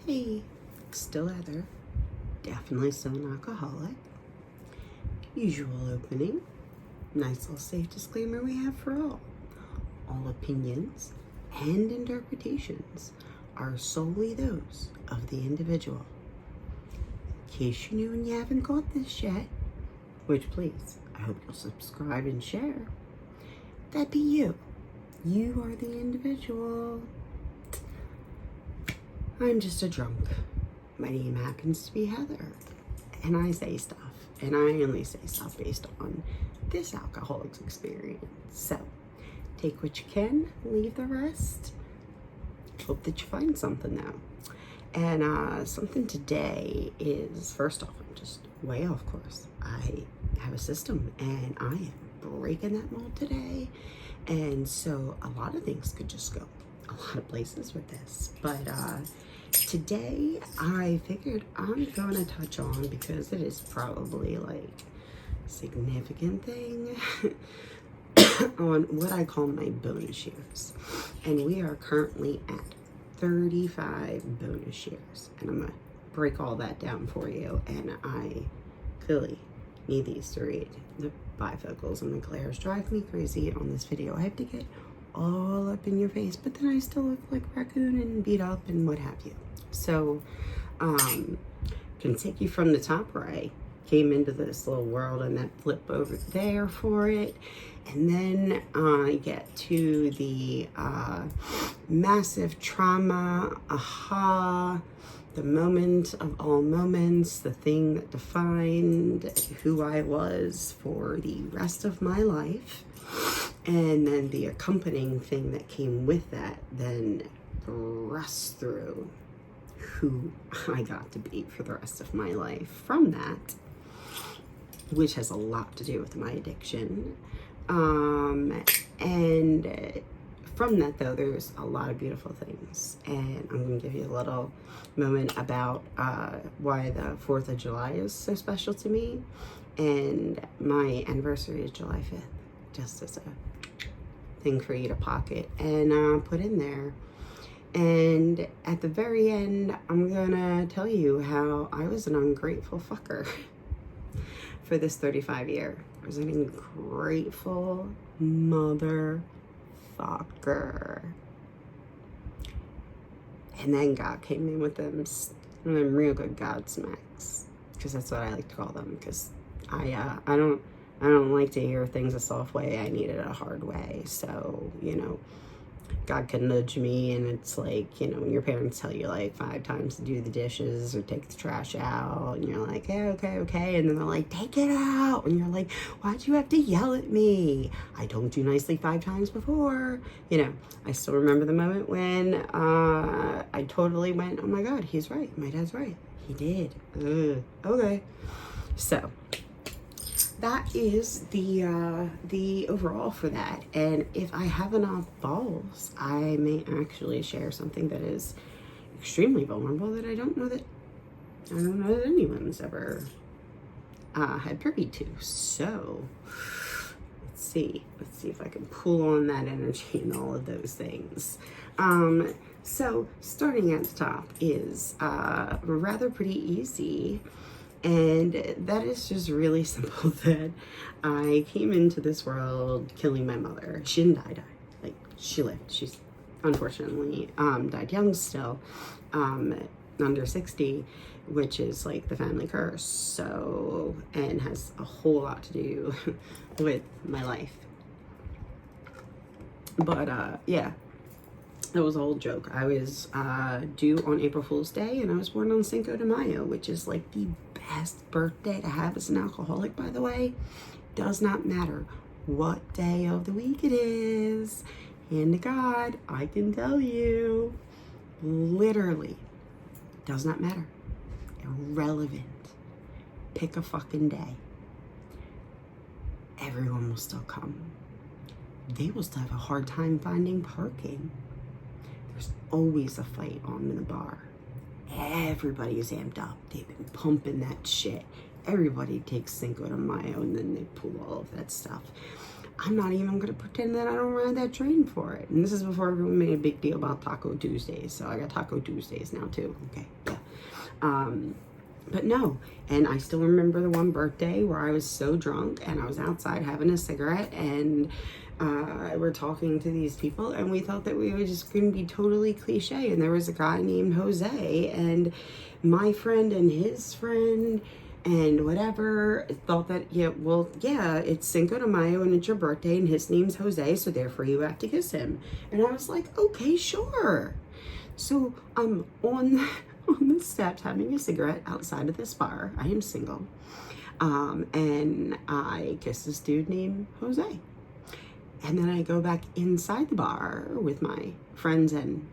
Hey, still Heather. Definitely still an alcoholic. Usual opening. Nice little safe disclaimer we have for all. All opinions and interpretations are solely those of the individual. In case you knew and you haven't caught this yet, which please, I hope you'll subscribe and share. That'd be you. You are the individual. I'm just a drunk. My name happens to be Heather, and I say stuff, and I only say stuff based on this alcoholic's experience. So, take what you can, leave the rest. Hope that you find something though. And something today is, first off, I'm just way off course. I have a system, and I am breaking that mold today. And so a lot of things could just go a lot of places with this. But today I figured I'm going to touch on, because it is probably like a significant thing, on what I call my bonus years. And we are currently at 35 bonus years. And I'm going to break all that down for you. And I clearly need these to read. The bifocals and the glares drive me crazy on this video. I have to get all up in your face, but then I still look like a raccoon and beat up and what have you. So, can take you from the top where I came into this little world and that flip over there for it. And then I get to the massive trauma, the moment of all moments, the thing that defined who I was for the rest of my life. And then the accompanying thing that came with that then thrust through who I got to be for the rest of my life from that, which has a lot to do with my addiction. And from that, though, there's a lot of beautiful things. And I'm going to give you a little moment about why the 4th of July is so special to me. And my anniversary is July 5th, just as a thing for you to pocket and put in there. And at the very end, I'm going to tell you how I was an ungrateful fucker for this 35 year. I was an ungrateful motherfucker. And then God came in with them real good God smacks, because that's what I like to call them. Because I don't like to hear things a soft way. I need it a hard way. So, you know, God can nudge me, and it's like, you know, when your parents tell you like 5 times to do the dishes or take the trash out, and you're like, hey, okay, and then they're like, take it out, and you're like, why'd you have to yell at me? I don't do nicely 5 times before. You know, I still remember the moment when I totally went, oh my God, he's right, my dad's right, he did. Okay, so that is the overall for that. And if I have enough balls, I may actually share something that is extremely vulnerable that I don't know that anyone's ever had privy to. So let's see if I can pull on that energy and all of those things. So starting at the top is rather pretty easy. And that is just really simple, that I came into this world killing my mother. She didn't die. Like, she lived. She's unfortunately died young still, under 60, which is like the family curse. So, and has a whole lot to do with my life. But yeah, that was a whole joke. I was due on April Fool's Day, and I was born on Cinco de Mayo, which is like the best birthday to have as an alcoholic, by the way. Does not matter what day of the week it is. Hand to God, I can tell you. Literally, does not matter. Irrelevant. Pick a fucking day. Everyone will still come. They will still have a hard time finding parking. There's always a fight on in the bar. Everybody's amped up. They've been pumping that shit. Everybody takes Cinco de Mayo, and then they pull all of that stuff. I'm not even going to pretend that I don't ride that train for it. And this is before everyone made a big deal about Taco Tuesdays. So I got Taco Tuesdays now too. Okay, yeah. But no, and I still remember the one birthday where I was so drunk and I was outside having a cigarette, and we're talking to these people, and we thought that we were just going to be totally cliche. And there was a guy named Jose, and my friend and his friend and whatever thought that, it's Cinco de Mayo and it's your birthday and his name's Jose, so therefore you have to kiss him. And I was like, okay, sure. So I'm on the steps having a cigarette outside of this bar. I am single. And I kiss this dude named Jose. And then I go back inside the bar with my friends and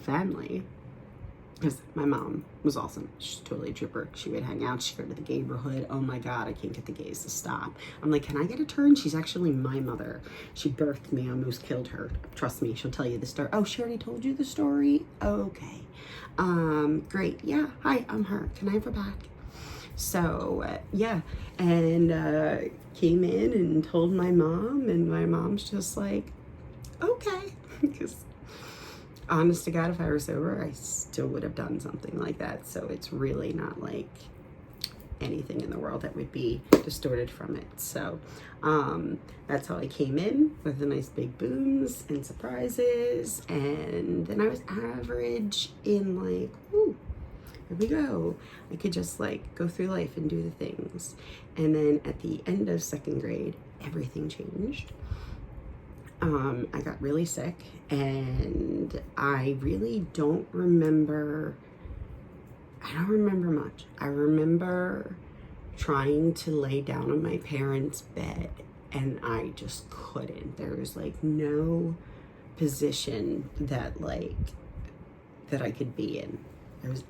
family, because my mom was awesome. She's totally a trooper. She would hang out. She'd go to the neighborhood. Oh my God, I can't get the gays to stop. I'm like, can I get a turn? She's actually my mother. She birthed me, almost killed her. Trust me, she'll tell you the story. Oh, she already told you the story? Okay. Great. Yeah, hi, I'm her. Can I have her back? So, yeah, and came in and told my mom, and my mom's just like, okay. Because honest to God, if I were sober, I still would have done something like that. So it's really not like anything in the world that would be distorted from it. So that's how I came in, with the nice big booms and surprises. And then I was average in like, ooh, here we go. I could just like go through life and do the things. And then at the end of second grade, everything changed. I got really sick, and I really don't remember. I don't remember much. I remember trying to lay down on my parents' bed, and I just couldn't. There was like no position that I could be in. There was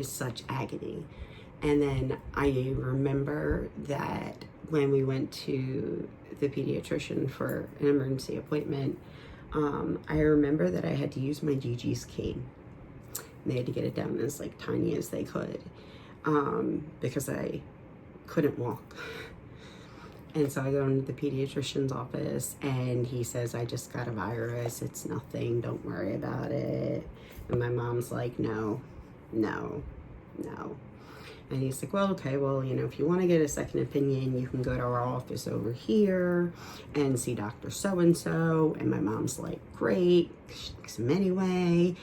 such agony. And then I remember that when we went to the pediatrician for an emergency appointment, I remember that I had to use my Gigi's cane. And they had to get it down as like tiny as they could, because I couldn't walk. And so I go into the pediatrician's office, and he says, I just got a virus. It's nothing. Don't worry about it. And my mom's like, no. And he's like, well, okay, well, if you want to get a second opinion, you can go to our office over here and see Dr. So-and-so. And my mom's like, great. She likes him anyway.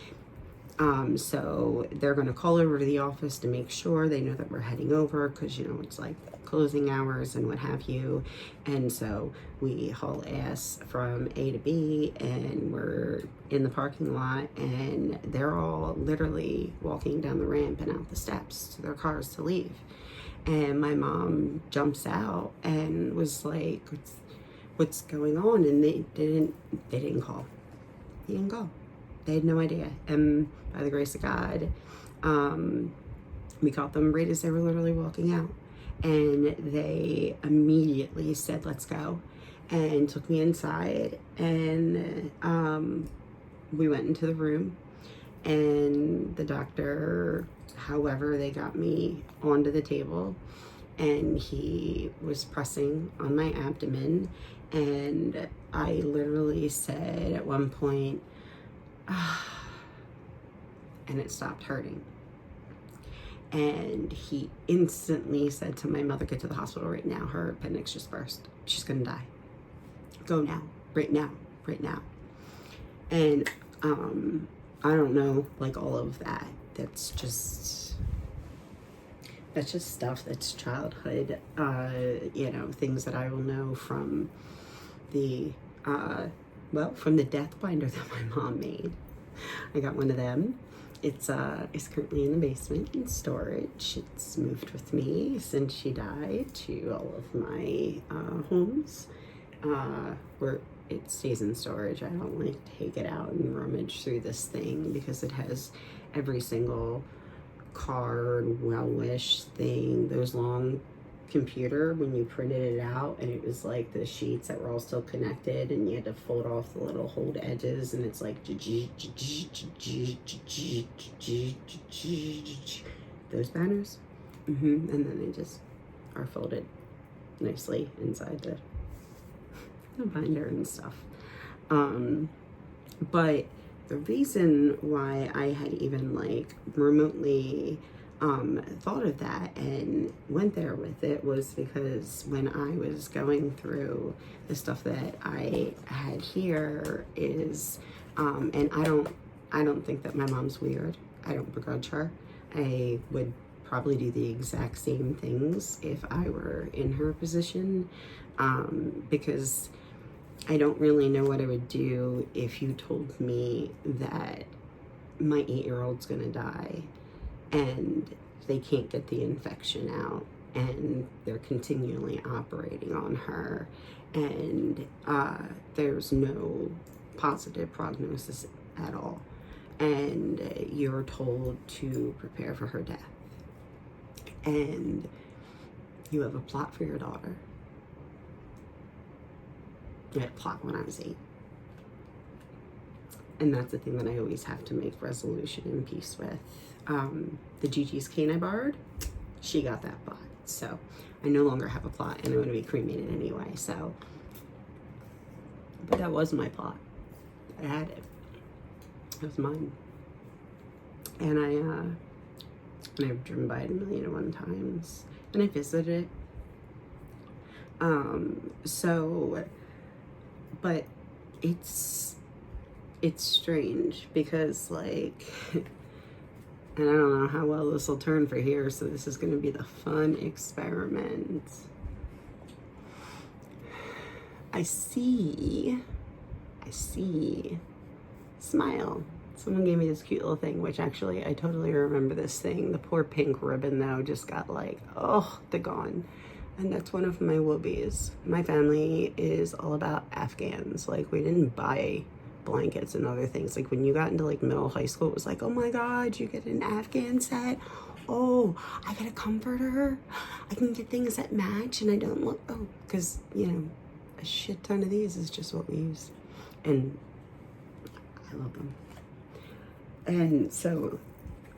So they're going to call over to the office to make sure they know that we're heading over, because, it's like closing hours and what have you. And so we haul ass from A to B, and we're in the parking lot, and they're all literally walking down the ramp and out the steps to their cars to leave. And my mom jumps out and was like, what's going on? And they didn't call. They didn't go. They had no idea. And by the grace of God, we caught them right as they were literally walking out. And they immediately said, let's go, and took me inside. And we went into the room, and the doctor, however, they got me onto the table, and he was pressing on my abdomen. And I literally said at one point, and it stopped hurting. And he instantly said to my mother, get to the hospital right now. Her appendix just burst. She's gonna die. Go now, right now. And I don't know, like all of that. That's just stuff that's childhood, things that I will know from the from the death binder that my mom made. I got one of them. It's currently in the basement in storage. It's moved with me since she died to all of my homes, where it stays in storage. I don't like take it out and rummage through this thing, because it has every single card, well-wish thing, those long computer when you printed it out, and it was like the sheets that were all still connected, and you had to fold off the little hold edges, and it's like those banners, and then they just are folded nicely inside the binder and stuff. But the reason why I had even like remotely thought of that and went there with it was because when I was going through the stuff that I had here is, and I don't think that my mom's weird. I don't begrudge her. I would probably do the exact same things if I were in her position, because I don't really know what I would do if you told me that my 8-year-old's gonna die and they can't get the infection out and they're continually operating on her and there's no positive prognosis at all, and you're told to prepare for her death, and you have a plot for your daughter. I had a plot when I was 8. And that's the thing that I always have to make resolution and peace with. The Gigi's cane I borrowed, she got that plot. So I no longer have a plot, and I'm going to be cremated anyway. So, but that was my plot. I had it. It was mine. And I've driven by it 1,000,001 times. And I visited it. But it's strange because like, and I don't know how well this will turn for here, so this is going to be the fun experiment. I see, smile. Someone gave me this cute little thing, which actually I totally remember this thing. The poor pink ribbon though just got like, oh, they're gone. And that's one of my whoobies. My family is all about Afghans. Like, we didn't buy blankets and other things. Like, when you got into like middle high school, it was like, oh my God, you get an Afghan set. Oh, I get a comforter. I can get things that match and I don't look, because, a shit ton of these is just what we use. And I love them. And so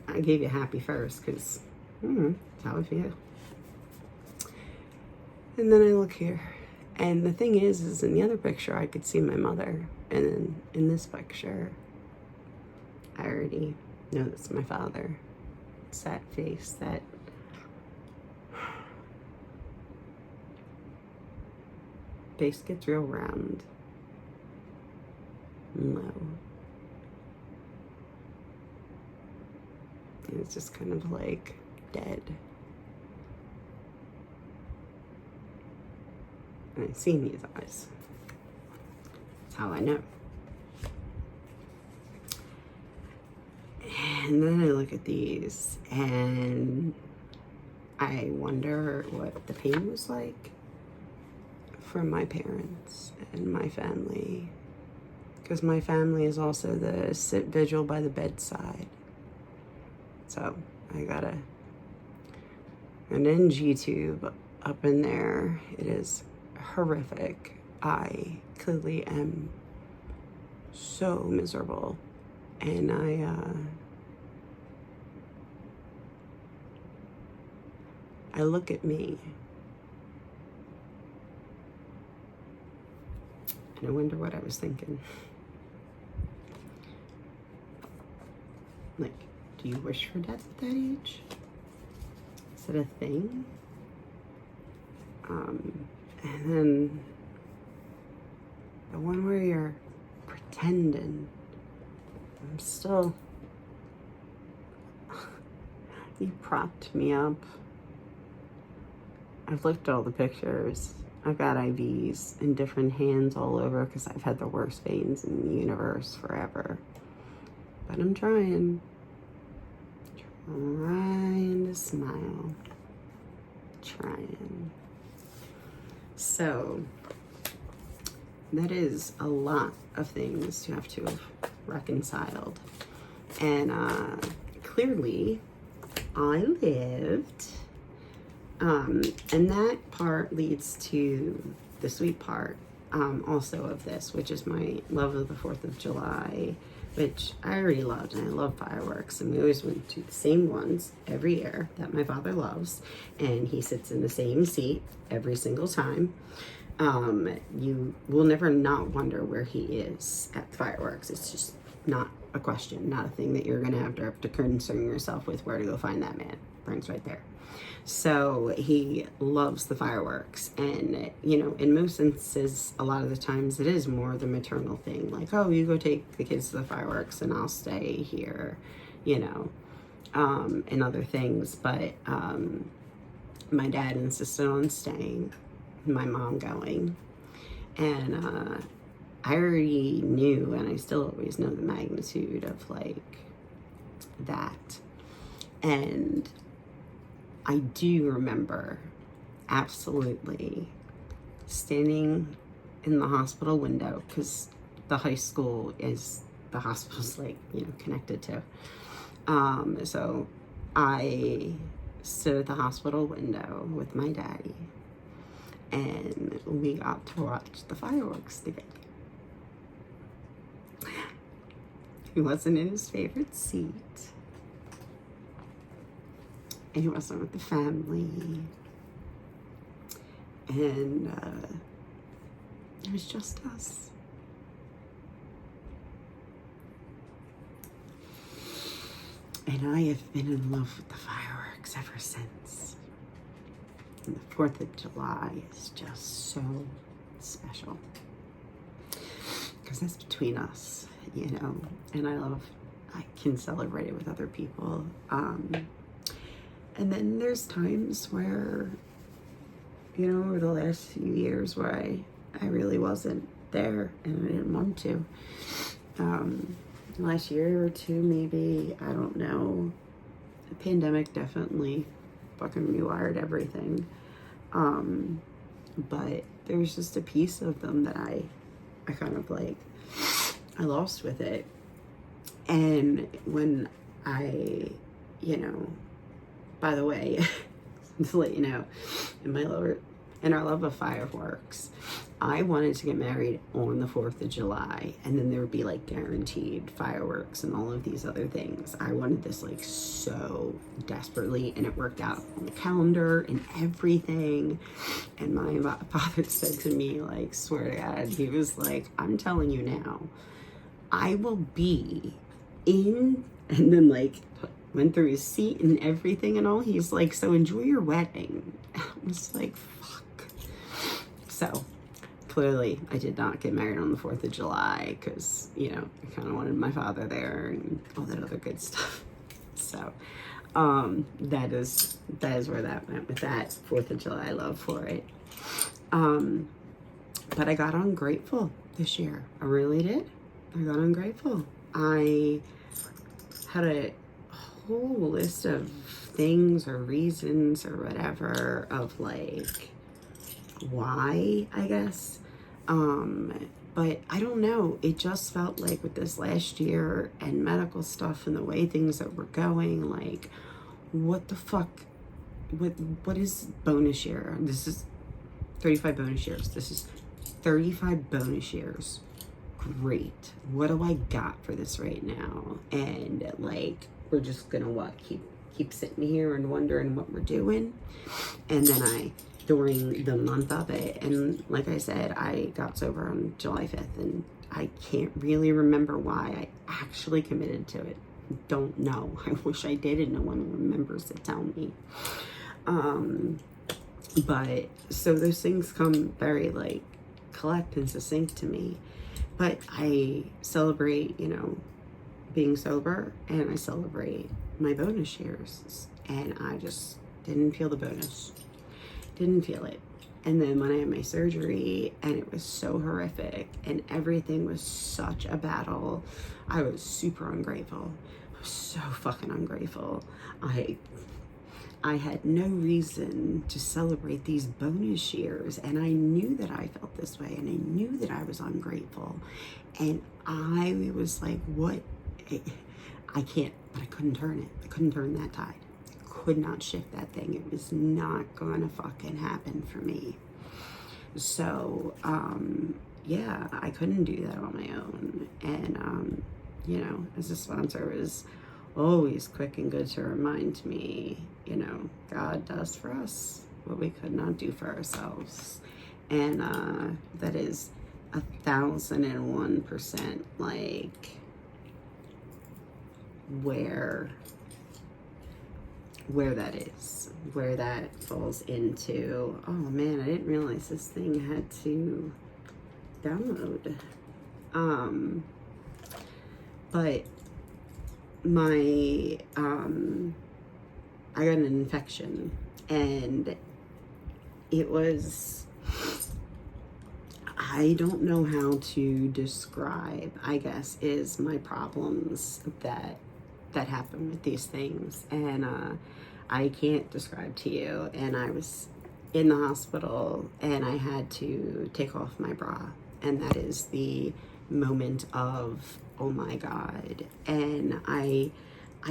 I gave you happy first because that's how I feel. And then I look here, and the thing is in the other picture, I could see my mother. And then in this picture, I already know that's my father. It's that face, that face gets real round and low. And it's just kind of like dead. And I've seen these eyes. That's how I know. And then I look at these and I wonder what the pain was like for my parents and my family. Because my family is also the sit vigil by the bedside. So I got an NG tube up in there. It is horrific. I clearly am so miserable, and I look at me and I wonder what I was thinking. Like, do you wish for death at that age? Is it a thing? And then the one where you're pretending. I'm still, you propped me up. I've looked at all the pictures. I've got IVs in different hands all over because I've had the worst veins in the universe forever. But I'm trying to smile. Trying. So that is a lot of things you have to have reconciled. And clearly I lived. And that part leads to the sweet part also of this, which is my love of the 4th of July, which I already loved, and I love fireworks, and we always went to the same ones every year that my father loves, and he sits in the same seat every single time. You will never not wonder where he is at the fireworks. It's just not a question, not a thing that you're going to have to concern yourself with where to go find that man. Frank's right there. So he loves the fireworks. And, you know, in most instances, a lot of the times it is more the maternal thing. Like, oh, you go take the kids to the fireworks and I'll stay here, you know, and other things. But my dad insisted on staying, my mom going. And I already knew, and I still always know the magnitude of, like, that. And I do remember absolutely standing in the hospital window, because the high school is, the hospital's, like, you know, connected to. So I stood at the hospital window with my daddy, and we got to watch the fireworks together. He wasn't in his favorite seat. And he wasn't with the family. And it was just us. And I have been in love with the fireworks ever since. And the 4th of July is just so special. Because that's between us, you know. And I can celebrate it with other people. And then there's times where, you know, over the last few years where I really wasn't there and I didn't want to. Last year or two, maybe, I don't know. The pandemic definitely fucking rewired everything. But there's just a piece of them that I kind of like, I lost with it. And when you know, by the way, to let you know, in our love of fireworks, I wanted to get married on the 4th of July, and then there would be like guaranteed fireworks and all of these other things. I wanted this like so desperately, and it worked out on the calendar and everything. And my father said to me, like, swear to God, he was like, I'm telling you now, I will be in, and then like went through his seat and everything and all. He's like, so enjoy your wedding. I was like, fuck. So clearly I did not get married on the 4th of July because, you know, I kind of wanted my father there and all that other good stuff. So that is where that went with that 4th of July love for it. But I got ungrateful this year. I really did. I got ungrateful. I had a whole list of things or reasons or whatever of like why, I guess. But I don't know. It just felt like with this last year and medical stuff and the way things that were going, like, what the fuck? What is bonus year? This is 35 bonus years. This is 35 bonus years. Great. What do I got for this right now? And like, we're just gonna keep sitting here and wondering what we're doing. And then during the month of it, and like I said, I got sober on July 5th, and I can't really remember why I actually committed to it. Don't know. I wish I did, and no one remembers to tell me. But so those things come very like collect and succinct to me. But I celebrate, you know, being sober, and I celebrate my bonus years. And I just didn't feel the bonus. Didn't feel it. And then when I had my surgery, and it was so horrific, and everything was such a battle, I was super ungrateful. I was so fucking ungrateful. I had no reason to celebrate these bonus years, and I knew that I felt this way, and I knew that I was ungrateful, and I was like, what? I can't, but I couldn't turn it. I couldn't turn that tide. I could not shift that thing. It was not gonna fucking happen for me. So, yeah, I couldn't do that on my own. And, you know, as a sponsor was always quick and good to remind me, you know, God does for us what we could not do for ourselves. And that is 1,001% like where that is, where that falls into. Oh man, I didn't realize this thing had to download. But my I got an infection, and it was, I don't know how to describe, I guess, is my problems that happen with these things. And I can't describe to you. And I was in the hospital, and I had to take off my bra, and that is the moment of, oh my God. And I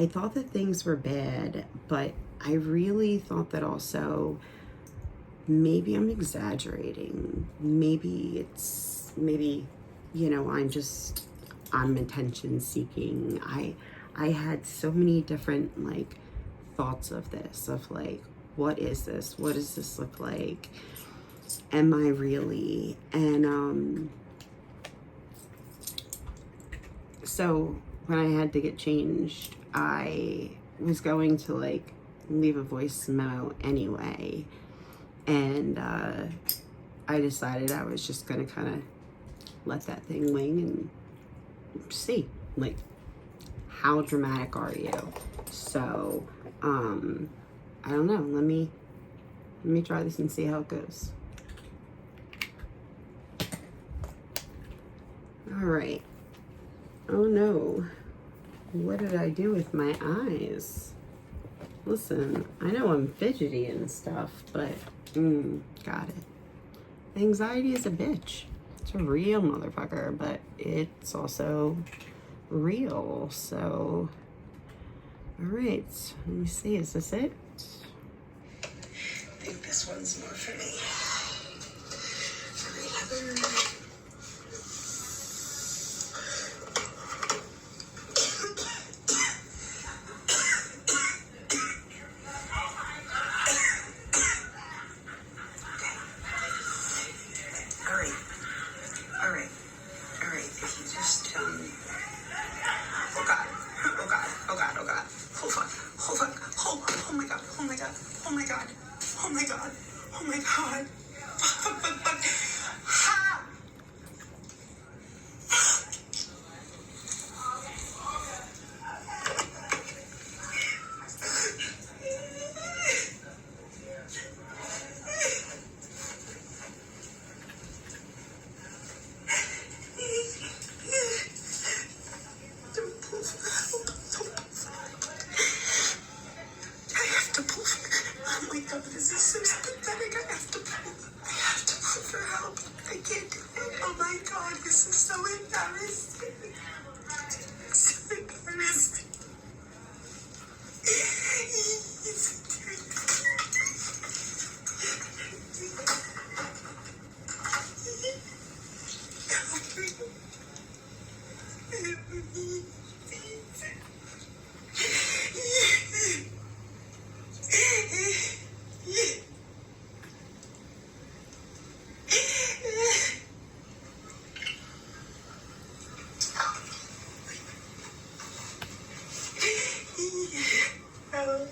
thought that things were bad, but I really thought that also maybe I'm exaggerating. Maybe, you know, I'm attention seeking. I had so many different like thoughts of this, of like, what is this? What does this look like? Am I really? And so when I had to get changed, I was going to like leave a voice memo anyway. And I decided I was just gonna kind of let that thing wing and see, like, how dramatic are you? So, I don't know. Let me try this and see how it goes. All right. Oh no. What did I do with my eyes? Listen, I know I'm fidgety and stuff, but got it. Anxiety is a bitch. It's a real motherfucker, but it's also real. So, all right. Let me see. Is this it? I think this one's more for me. Hello.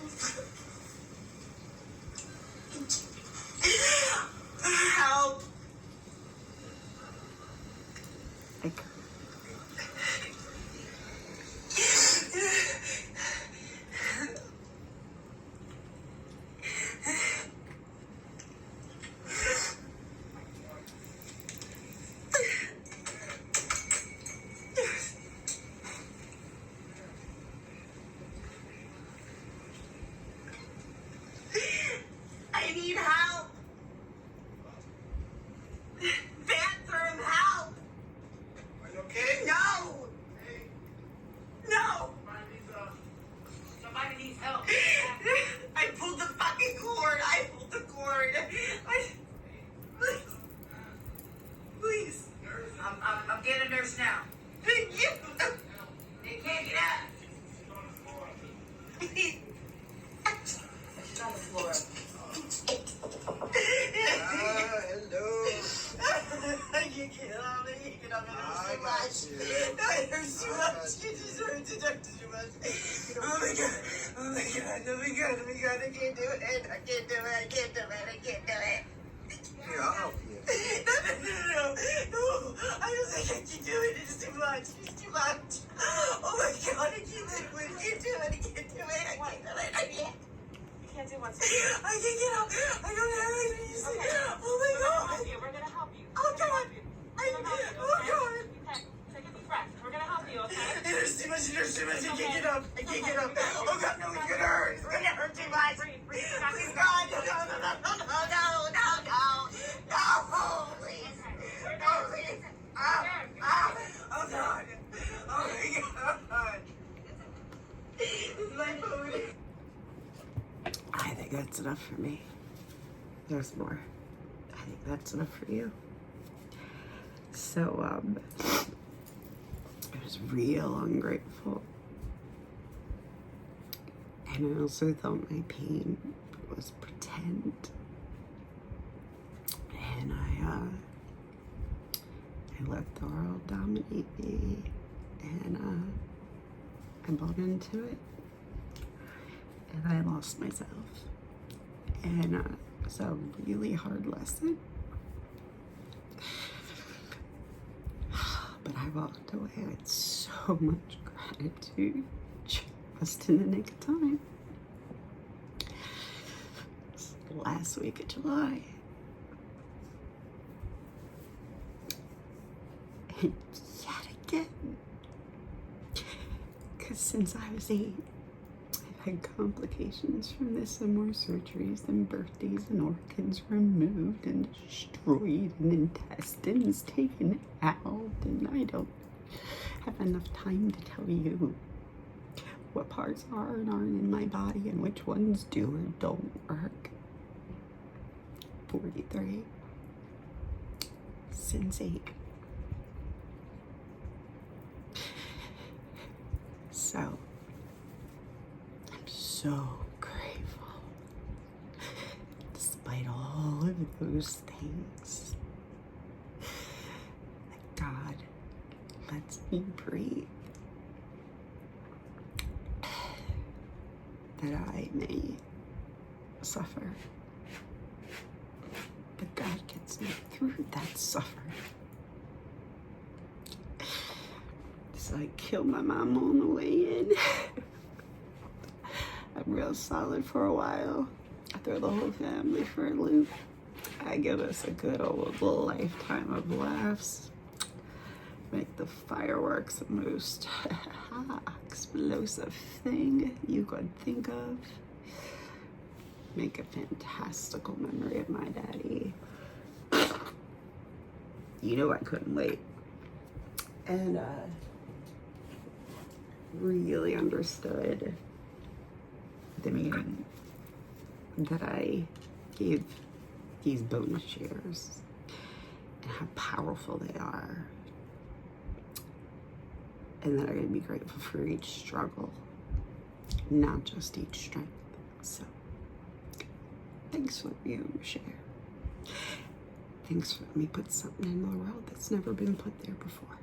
my god, oh my god, oh my god, I can't do it. I can't do it. I can't do it. I can't do it. Here, I'll help you. No. I don't think I can do it. It's too much. It's too much. Oh my god, I can't do it. I can't do it. I can't do it. I can't do it. I can't. You can't do what's I can't get up. I don't have any music. Oh my god. We're gonna help you. Oh god. Oh god. Okay, take a deep breath. We're gonna help you, okay? There's too much. There's too much. I can't get up. I can't get up. Oh god, no, it's gonna hurt. It's gonna hurt too much. Breathe. Please, God, no, please. No, please. Oh god. Oh my god. My food. I think that's enough for me. There's more. I think that's enough for you. So, I was real ungrateful. And I also thought my pain was pretend. And I let the world dominate me. And I bought into it. And I lost myself. And it was a really hard lesson. But I walked away with so much gratitude just in the nick of time. It's the last week of July. And yet again, because since I was 8, I've had complications from this and more surgeries and birthdays and organs removed and destroyed and intestines taken out, and I don't have enough time to tell you what parts are and aren't in my body and which ones do or don't work. 43 since 8. So I'm so grateful, despite all of those things, that God lets me breathe, that I may suffer, but God gets me through that suffering. So I killed my mom on the way in. I'm real solid for a while. I throw the whole family for a loop. I give us a good old lifetime of laughs. Make the fireworks the most explosive thing you could think of. Make a fantastical memory of my daddy. You know I couldn't wait. And really understood the meaning that I gave these bonus shares and how powerful they are, and that I'm going to be grateful for each struggle, not just each strength. So thanks for being a share. Thanks for letting me put something in the world that's never been put there before.